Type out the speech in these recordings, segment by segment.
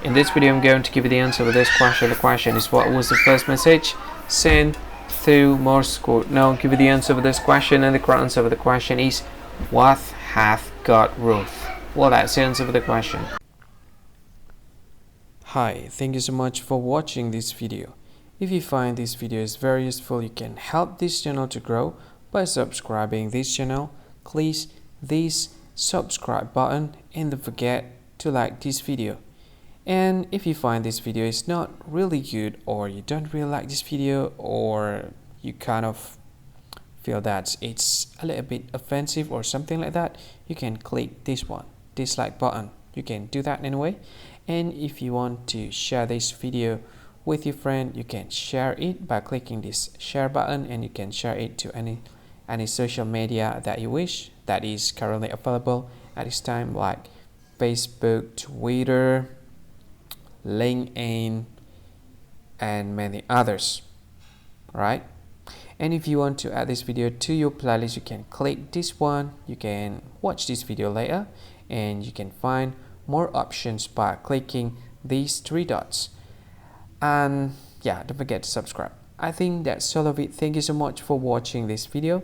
In this video, I'm going to give you the answer to this question. The question is, what was the first message sent through Morse code? Now I'll give you the answer to this question, and the correct answer to the question is, what hath got Ruth? Well, that's the answer to the question. Hi, thank you so much for watching this video. If you find this video is very useful, you can help this channel to grow by subscribing this channel. Please this subscribe button and don't forget to like this video. And if you find this video is not really good, or you don't really like this video, or you kind of feel that it's a little bit offensive or something like that, you can click this one, dislike button. You can do that anyway. And if you want to share this video with your friend, you can share it by clicking this share button, and you can share it to any social media that you wish that is currently available at this time, like Facebook, Twitter, LinkedIn, and many others, right? And if you want to add this video to your playlist, you can click this one. You can watch this video later, and you can find more options by clicking these three dots. And yeah, don't forget to subscribe. I think that's all of it. Thank you so much for watching this video,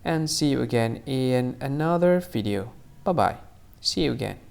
and see you again in another video. Bye bye. See you again.